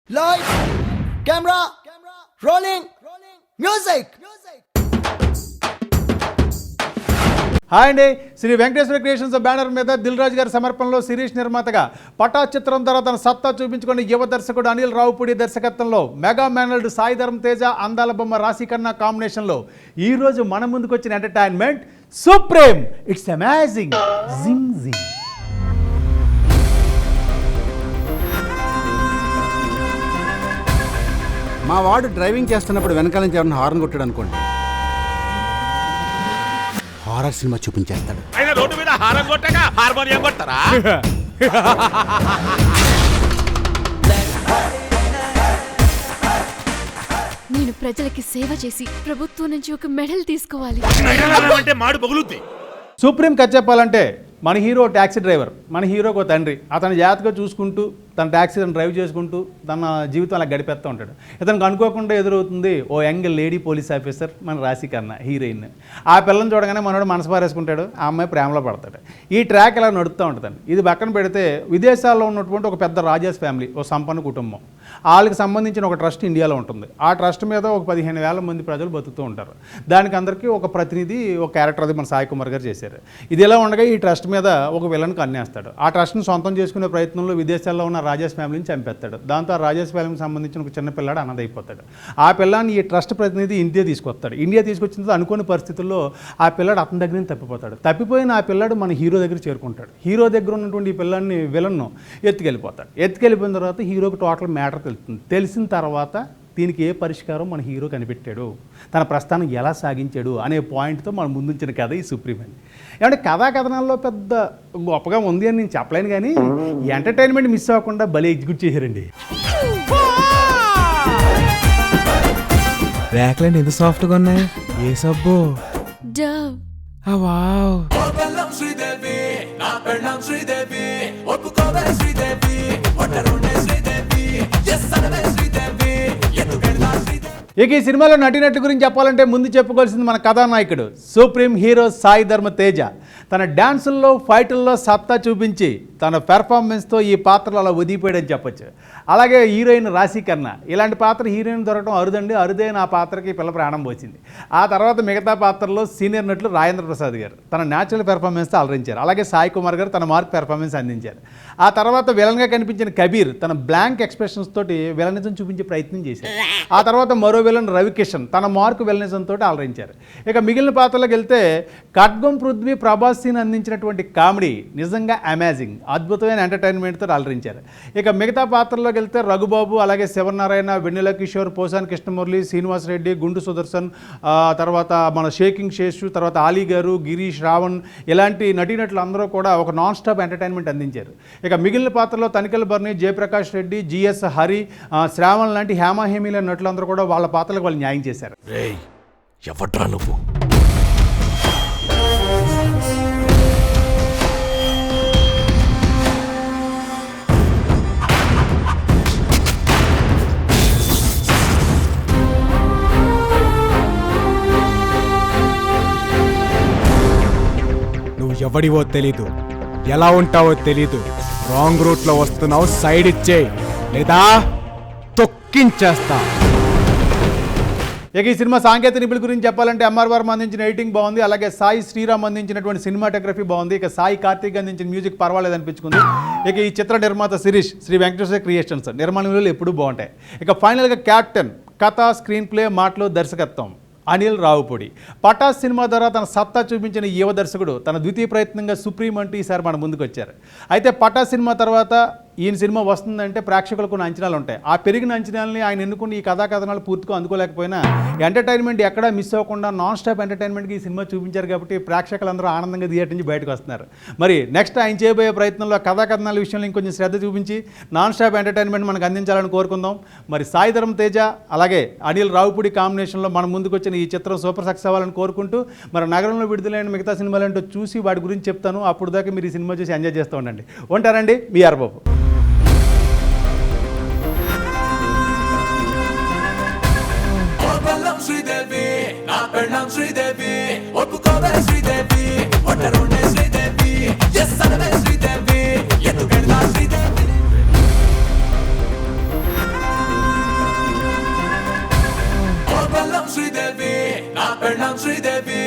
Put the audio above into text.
Lights, camera, rolling, music. Hi అండి. Shri Venkateswara creations banner మీద దిల్ రాజు గారి సమర్పణలో శిరీష్ నిర్మాతగా పటా చిత్రం ద్వారా తన సత్తా చూపించుకున్న యువ దర్శకుడు అనిల్ రావుపూడి దర్శకత్వంలో మెగా మేనల్డ్ సాయి ధరమ్ తేజ అందాల బొమ్మ రాశి ఖన్నా కాంబినేషన్లో ఈరోజు మన ముందుకు వచ్చిన ఎంటర్టైన్మెంట్ సుప్రీం. It's amazing. జింగ్ జింగ్. మా వాడు డ్రైవింగ్ చేస్తున్నప్పుడు వెనకాల నుంచి ఎవరైనా హార్న్ కొట్టాడు అనుకోండి, హారర్ సినిమా చూపించేస్తాడు. ఆయన రోడ్డు మీద హారం కొట్టగా హార్మోనియం కొట్టరా? నేను ప్రజలకి సేవ చేసి ప్రభుత్వం నుంచి ఒక మెడల్ తీసుకోవాలి అంటే మాడు పగులుద్ది. సుప్రీం కథ చెప్పాలంటే మన హీరో ట్యాక్సీ డ్రైవర్, మన హీరోకి ఒక తండ్రి. అతను జాగ్రత్తగా చూసుకుంటూ తన ట్యాక్సీని డ్రైవ్ చేసుకుంటూ తన జీవితం అలా గడిపేస్తూ ఉంటాడు. ఇతనికి అనుకోకుండా ఎదురవుతుంది ఓ యంగ్ లేడీ పోలీస్ ఆఫీసర్, మన రాశి ఖన్నా హీరోయిన్. ఆ పిల్లని చూడగానే మనోడు మనసు పారేసుకుంటాడు, ఆ అమ్మాయి ప్రేమలో పడతాడు. ఈ ట్రాక్ ఇలా నడుస్తూ ఉంటుందండి. ఇది పక్కన పెడితే విదేశాల్లో ఉన్నటువంటి ఒక పెద్ద రాజాస్ ఫ్యామిలీ, ఓ సంపన్న కుటుంబం. వాళ్ళకి సంబంధించిన ఒక ట్రస్ట్ ఇండియాలో ఉంటుంది. ఆ ట్రస్ట్ మీద ఒక 15,000 మంది ప్రజలు బతుకుతూ ఉంటారు. దానికి అందరికీ ఒక ప్రతినిధి, ఒక క్యారెక్టర్, అది మన సాయి కుమార్ గారు చేశారు. ఇది ఇలా ఉండగా ఈ ట్రస్ట్ మీద ఒక విలన్కి అన్నేస్తాడు. ఆ ట్రస్ట్ని సొంతం చేసుకునే ప్రయత్నంలో విదేశాల్లో ఉన్న రాజాస్ ఫ్యామిలీని చంపేస్తాడు. దాంతో ఆ రాజాస్ ఫ్యామిలీకి సంబంధించిన ఒక చిన్న పిల్లాడు అన్నదైపోతాడు. ఆ పిల్లాన్ని ఈ ట్రస్ట్ ప్రతినిధి ఇండియా తీసుకొస్తాడు. ఇండియా తీసుకొచ్చిన తర్వాత అనుకోని పరిస్థితుల్లో ఆ పిల్లాడు అతని దగ్గర నుంచి తప్పిపోతాడు. తప్పిపోయిన ఆ పిల్లాడు మన హీరో దగ్గర చేరుకుంటాడు. హీరో దగ్గర ఉన్నటువంటి ఈ పిల్లాన్ని విలన్ను ఎత్తుకెళ్ళిపోతాడు. ఎత్తుకెళ్ళిపోయిన తర్వాత హీరోకి టోటల్ మ్యాటర్ తెలుస్తుంది. తెలిసిన తర్వాత దీనికి ఏ పరిష్కారం మన హీరో కనిపెట్టాడు, తన ప్రస్థానం ఎలా సాగించాడు అనే పాయింట్తో మనం ముందుంచిన కథ ఈ సుప్రీం అండి. ఏమంటే కథా కథనాల్లో పెద్ద గొప్పగా ఉంది అని నేను చెప్పలేను, కానీ ఎంటర్టైన్మెంట్ మిస్ అవ్వకుండా భలే ఎగ్జిక్యూట్ చేశారండి. ర్యాక్లెండ్ ఎంత సాఫ్ట్గా ఉన్నాయి. ఏ సబ్బు? డవ్. వావ్. ఇక ఈ సినిమాలో నటినట్టు గురించి చెప్పాలంటే ముందు చెప్పుకోవాల్సింది మన కథానాయకుడు సుప్రీం హీరో సాయి ధరమ్ తేజ. తన డ్యాన్సుల్లో, ఫైటుల్లో సత్తా చూపించి తన పెర్ఫార్మెన్స్తో ఈ పాత్రలు అలా ఒదిగిపోయాడని చెప్పొచ్చు. అలాగే హీరోయిన్ రాశి ఖన్నా, ఇలాంటి పాత్ర హీరోయిన్ దొరకడం అరుదండి. అరుదైన ఆ పాత్రకి పిల్ల ప్రాణం పోసింది. ఆ తర్వాత మిగతా పాత్రల్లో సీనియర్ నటులు రాజేంద్ర ప్రసాద్ గారు తన న్యాచురల్ పెర్ఫార్మెన్స్తో అలరించారు. అలాగే సాయి కుమార్ గారు తన మార్క్ పెర్ఫార్మెన్స్ అందించారు. ఆ తర్వాత విలన్గా కనిపించిన కబీర్ తన బ్లాంక్ ఎక్స్ప్రెషన్స్ తోటి విలనిజం చూపించే ప్రయత్నం చేశారు. ఆ తర్వాత మరో విలన్ రవికిషన్ తన మార్క్ విలనిజం తోటి అలరించారు. ఇక మిగిలిన పాత్రలకు వెళ్తే ఖడ్గం పృథ్వీ, ప్రభాస్ సీన్ అందించినటువంటి కామెడీ నిజంగా అమేజింగ్, అద్భుతమైన ఎంటర్టైన్మెంట్తో అలరించారు. ఇక మిగతా పాత్రల్లోకి వెళ్తే రఘుబాబు, అలాగే శివనారాయణ, వెన్నెల కిషోర్, పోసాని కృష్ణమురళి, శ్రీనివాస్ రెడ్డి, గుండు సుదర్శన్, తర్వాత మన షేకింగ్ శేషు, తర్వాత ఆలీ గారు, గిరీష్, రావణ్, ఇలాంటి నటీనటులు అందరూ కూడా ఒక నాన్ స్టాప్ ఎంటర్టైన్మెంట్ అందించారు. ఇక మిగిలిన పాత్రలో తనికెల్ బర్ని, జయప్రకాష్ రెడ్డి, జిఎస్ హరి, శ్రావణ్ లాంటి హేమాహేమీల నటులందరూ కూడా వాళ్ళ పాత్రలకు వాళ్ళు న్యాయం చేశారు. ఎవట్రా నువ్వు? నువ్వు ఎవడివో తెలీదు, ఎలా ఉంటావో తెలీదు. రాంగ్ రూట్లో వస్తున్నావు, సైడ్ ఇచ్చేయి లేదా తొక్కించేస్తా. ఇక ఈ సినిమా సాంకేతిక నిపుణుల గురించి చెప్పాలంటే ఎంఆర్ వర్మ అందించిన ఎడిటింగ్ బాగుంది. అలాగే సాయి శ్రీరామ్ అందించినటువంటి సినిమాటోగ్రఫీ బాగుంది. ఇక సాయి కార్తీక్ అందించిన మ్యూజిక్ పర్వాలేదు అనిపించుకుంది. ఇక ఈ చిత్ర నిర్మాత శిరీష్, శ్రీ వెంకటేశ్వర క్రియేషన్స్ నిర్మాణ విలువలు ఎప్పుడూ బాగుంటాయి. ఇక ఫైనల్గా క్యాప్టెన్, కథ, స్క్రీన్ ప్లే, మాటలు, దర్శకత్వం అనిల్ రావుపూడి. పటాస్ సినిమా ద్వారా తన సత్తా చూపించిన యువ దర్శకుడు తన ద్వితీయ ప్రయత్నంగా సుప్రీం అంటూ ఈసారి మన ముందుకు వచ్చారు. అయితే పటాస్ సినిమా తర్వాత ఈయన సినిమా వస్తుందంటే ప్రేక్షకులకు కొన్ని అంచనాలు ఉంటాయి. ఆ పెరిగిన అంచనాలని ఆయన ఎన్నుకుని ఈ కథా కథనాలు పూర్తిగా అందుకోలేకపోయినా ఎంటర్టైన్మెంట్ ఎక్కడా మిస్ అవ్వకుండా నాన్ స్టాప్ ఎంటర్టైన్మెంట్కి ఈ సినిమా చూపించారు. కాబట్టి ప్రేక్షకులందరూ ఆనందంగా థియేటర్ నుంచి బయటకు వస్తున్నారు. మరి నెక్స్ట్ ఆయన చేయబోయే ప్రయత్నంలో కథా కథనాల విషయంలో ఇంకొంచెం శ్రద్ధ చూపించి నాన్ స్టాప్ ఎంటర్టైన్మెంట్ మనకు అందించాలని కోరుకుందాం. మరి సాయి ధరమ్ తేజ అలాగే అనిల్ రావుపూడి కాంబినేషన్లో మన ముందుకు వచ్చిన ఈ చిత్రం సూపర్ సక్సెస్ అవ్వాలని కోరుకుంటూ మరి నగరంలో విడుదలైన మిగతా సినిమాలు ఏంటో చూసి వాటి గురించి చెప్తాను. అప్పుడు దాకా మీరు ఈ సినిమా చూసి ఎంజాయ్ చేస్తూ ఉండండి. ఉంటారండి మీ ఆర్బాబు. Sridevi, na pernam Sridevi, opukove Sridevi, otarone Sridevi, yes sanave Sridevi, yetu kerla Sridevi. పెళ్ళాం శ్రీదేవి